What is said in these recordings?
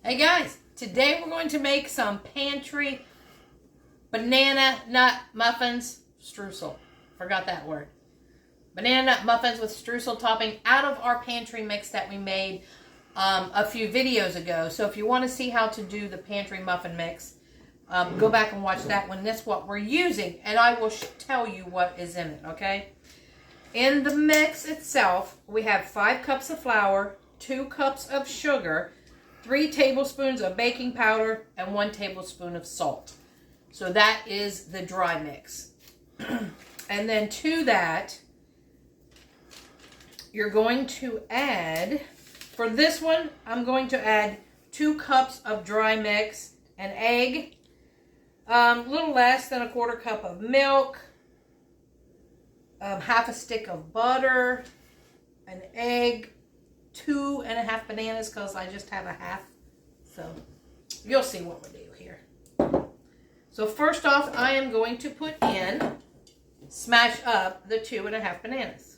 Hey guys, today we're going to make some pantry banana nut muffins, streusel. Forgot that word. Banana nut muffins with streusel topping out of our pantry mix that we made a few videos ago. So if you want to see how to do the pantry muffin mix, go back and watch that one. That's what we're using, and I will tell you what is in it, okay? In the mix itself, we have 5 cups of flour, 2 cups of sugar, 3 tablespoons of baking powder, and 1 tablespoon of salt. So that is the dry mix. And then to that, you're going to add, for this one, I'm going to add 2 cups of dry mix, an egg, a little less than a 1/4 cup of milk, half a stick of butter, an egg, 2.5 bananas because I just have a half. So you'll see what we do here. So first off, I am going to put in, smash up the 2.5 bananas.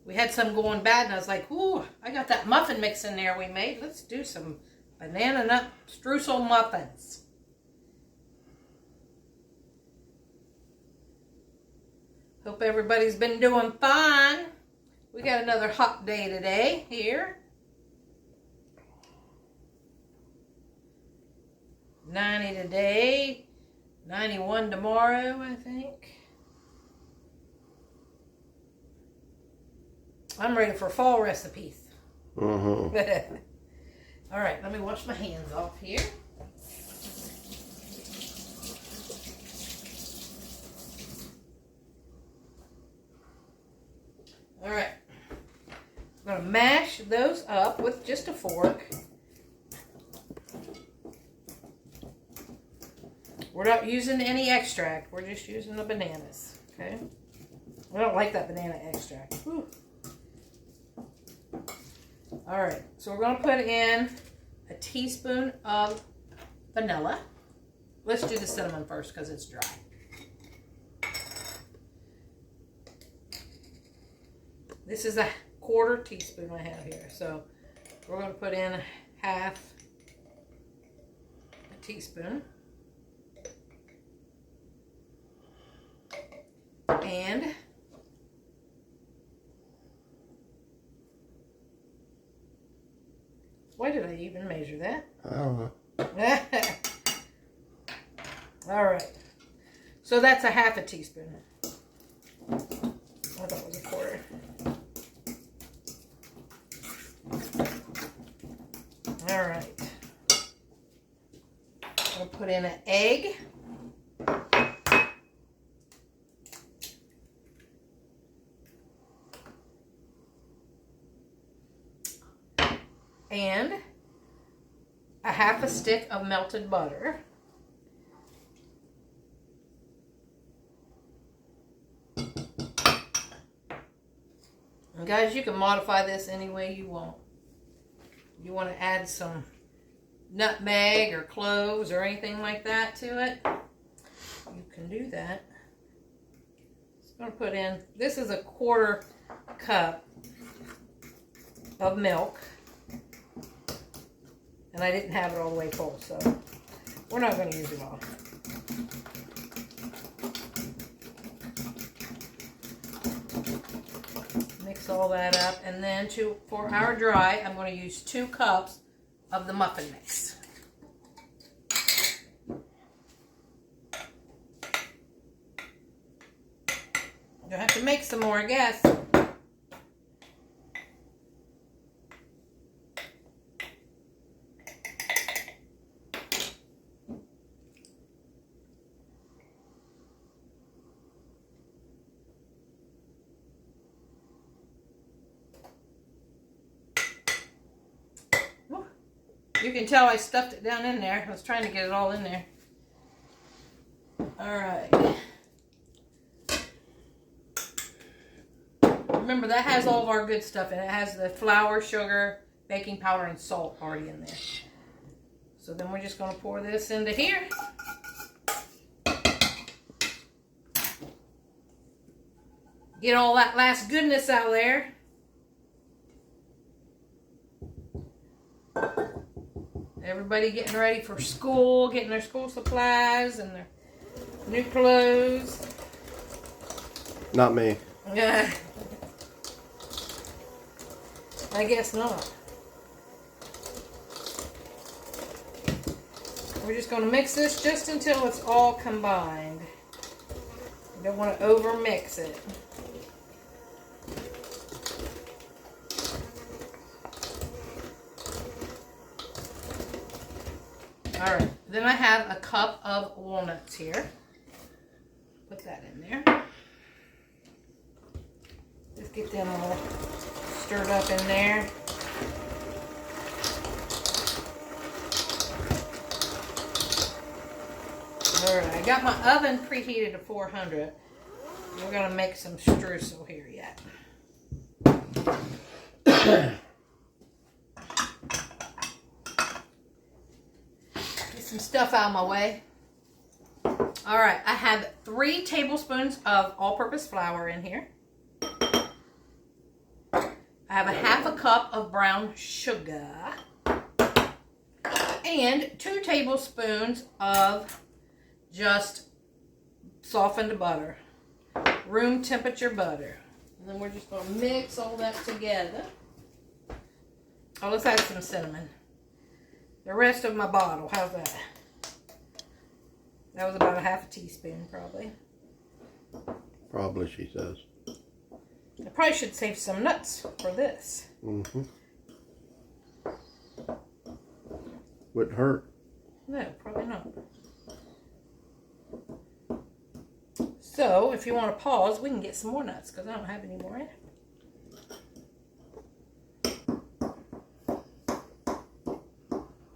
We had some going bad and I was like, ooh, I got that muffin mix in there we made. Let's do some banana nut streusel muffins. Hope everybody's been doing fine. We got another hot day today here. 90 today, 91 tomorrow, I think. I'm ready for fall recipes. All right, let me wash my hands off here. All right, I'm going to mash those up with just a fork. We're not using any extract. We're just using the bananas, okay? I don't like that banana extract. Whew. All right, so we're going to put in a teaspoon of vanilla. Let's do the cinnamon first because it's dry. This is a 1/4 teaspoon I have here. So we're going to put in half a teaspoon. And why did I even measure that? I don't know. All right. So that's a half a teaspoon. I thought it was a 1/4. All right. I'll put in an egg. And a half a stick of melted butter. And guys, you can modify this any way you want. You want to add some nutmeg or cloves or anything like that to it, you can do that. I'm going to put in, this is a 1/4 cup of milk. And I didn't have it all the way full, so we're not going to use it all. Mix all that up, and then for our dry, I'm going to use 2 cups of the muffin mix. You'll have to make some more, I guess. You can tell I stuffed it down in there. I was trying to get it all in there. All right. Remember, that has all of our good stuff in it. It has the flour, sugar, baking powder, and salt already in there. So then we're just going to pour this into here. Get all that last goodness out of there. Everybody getting ready for school, getting their school supplies and their new clothes. Not me. Yeah. I guess not. We're just going to mix this just until it's all combined. You don't want to over mix it. Alright, then I have a cup of walnuts here. Put that in there. Just get them all stirred up in there. Alright, I got my oven preheated to 400. We're going to make some streusel here yet. Get some stuff out of my way. Alright, I have 3 tablespoons of all-purpose flour in here. I have a half a cup of brown sugar. And 2 tablespoons of just softened butter. Room temperature butter. And then we're just going to mix all that together. Oh, let's add some cinnamon. The rest of my bottle, how's that? That was about a half a teaspoon, probably. Probably, she says. I probably should save some nuts for this. Mm-hmm. Wouldn't hurt. No, probably not. So, if you want to pause, we can get some more nuts because I don't have any more in.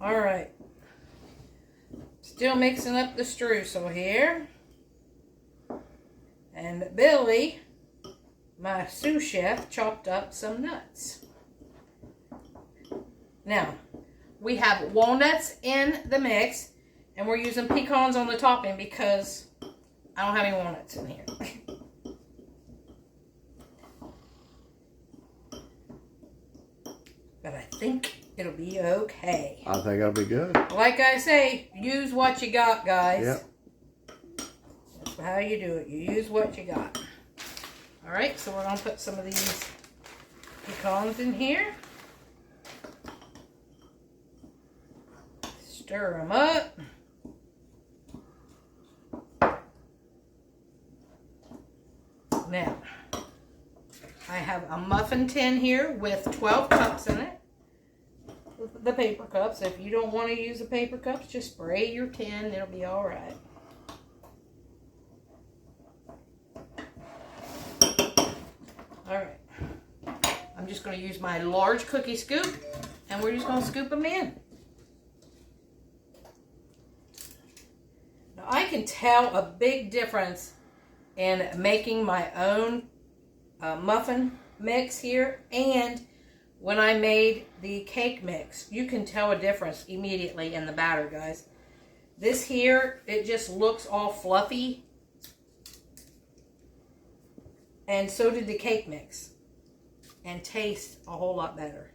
Alright. Still mixing up the streusel here. And Billy, my sous chef, chopped up some nuts. Now, we have walnuts in the mix, and we're using pecans on the topping because I don't have any walnuts in here. But I think it'll be okay. I think it'll be good. Like I say, use what you got, guys. Yep. That's how you do it. You use what you got. Alright, so we're going to put some of these pecans in here. Stir them up. Now, I have a muffin tin here with 12 cups in it. The paper cups. If you don't want to use the paper cups, just spray your tin. It'll be alright. Alright. I'm just going to use my large cookie scoop, and we're just going to scoop them in. Now, I can tell a big difference in making my own muffin mix here and when I made the cake mix. You can tell a difference immediately in the batter, guys. This here, it just looks all fluffy. And so did the cake mix. And tastes a whole lot better.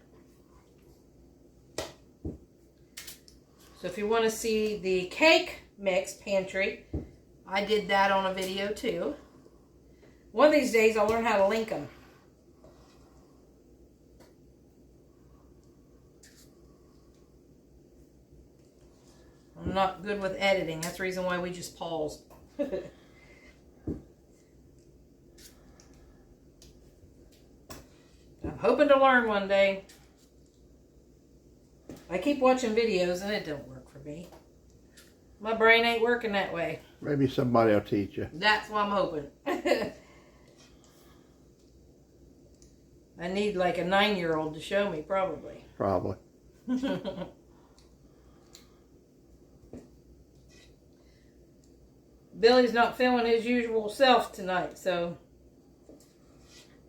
So if you want to see the cake mix pantry, I did that on a video too. One of these days I'll learn how to link them. I'm not good with editing. That's the reason why we just paused. I'm hoping to learn one day. I keep watching videos and it don't work for me. My brain ain't working that way. Maybe somebody will teach you. That's what I'm hoping. I need like a 9-year-old to show me, probably. Probably. Billy's not feeling his usual self tonight, so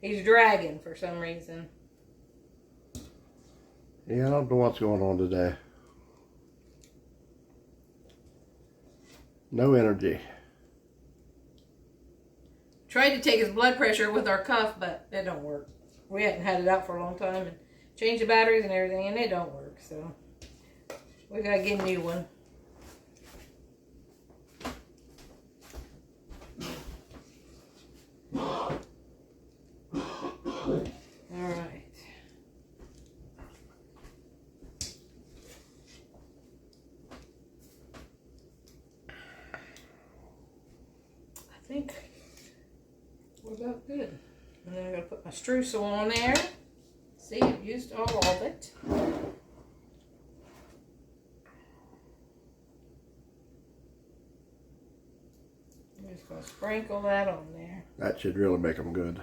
he's dragging for some reason. Yeah, I don't know what's going on today. No energy. Tried to take his blood pressure with our cuff, but it don't work. We hadn't had it out for a long time and changed the batteries and everything, and it don't work. So we gotta get a new one. All right. I think we're about good. And then I'm going to put my streusel on there. See, I've used all of it. I'm just going to sprinkle that on there. That should really make them good.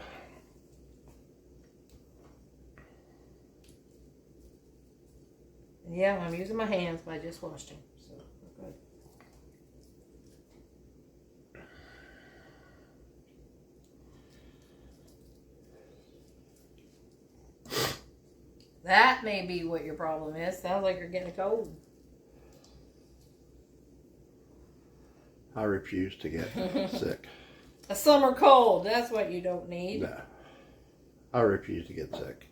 And yeah, I'm using my hands, but I just washed them. So we're good. That may be what your problem is. Sounds like you're getting a cold. I refuse to get sick. A summer cold. That's what you don't need. No. I refuse to get sick.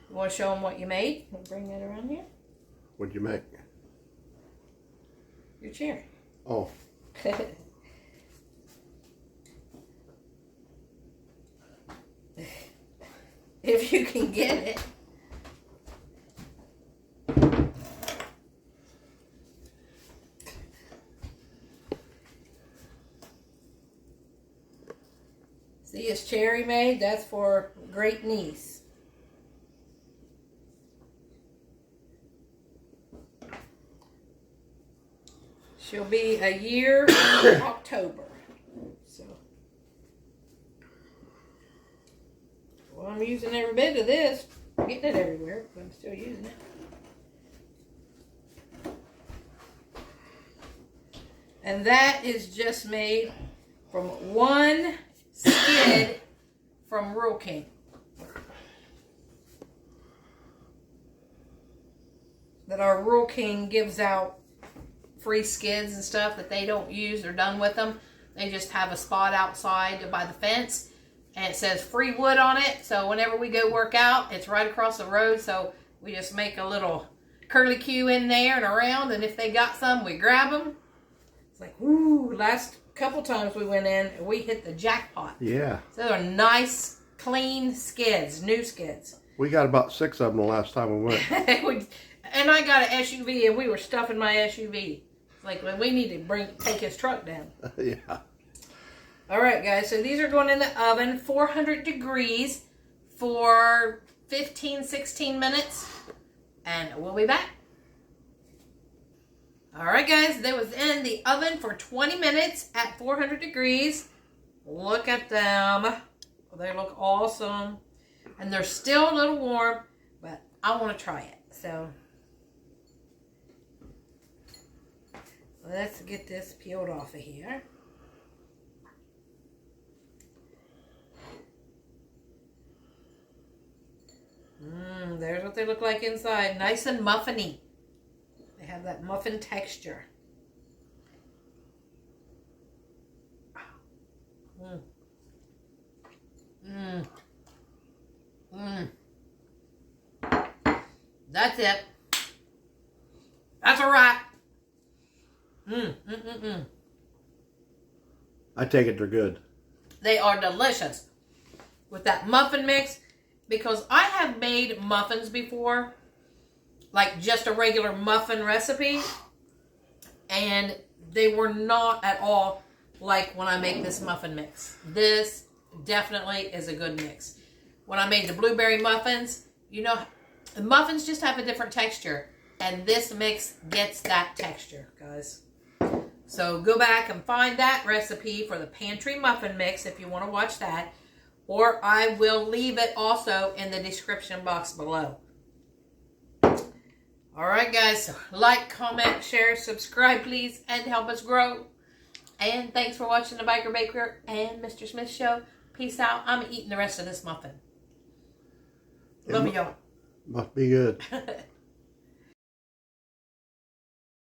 You want to show them what you made? We'll bring that around here. What'd you make? Your chair. Oh. If you can get it. See, it's cherry made. That's for great niece. She'll be a year in October. So, well, I'm using every bit of this. I'm getting it everywhere, but I'm still using it. And that is just made from one skid from Rural King. That our Rural King gives out free skids and stuff that they don't use. They're done with them. They just have a spot outside by the fence. And it says free wood on it. So whenever we go work out, it's right across the road. So we just make a little curlicue in there and around. And if they got some, we grab them. It's like, woo, last couple times we went in, we hit the jackpot. Yeah. So they're nice, clean skids, new skids. We got about 6 of them the last time we went. And I got an SUV, and we were stuffing my SUV. It's like, when we need to take his truck down. Yeah. All right, guys. So these are going in the oven, 400 degrees for 15, 16 minutes. And we'll be back. All right, guys. They was in the oven for 20 minutes at 400 degrees. Look at them. They look awesome. And they're still a little warm, but I want to try it. So let's get this peeled off of here. There's what they look like inside. Nice and muffiny. They have that muffin texture. That's it. That's a wrap. I take it they're good. They are delicious with that muffin mix, because I have made muffins before, like just a regular muffin recipe, and they were not at all like when I make this muffin mix. This definitely is a good mix. When I made the blueberry muffins, you know, the muffins just have a different texture, and this mix gets that texture, guys. So go back and find that recipe for the pantry muffin mix if you want to watch that. Or I will leave it also in the description box below. Alright, guys. Like, comment, share, subscribe, please, and help us grow. And thanks for watching the Biker Baker and Mr. Smith Show. Peace out. I'm eating the rest of this muffin. Love y'all. Must be good.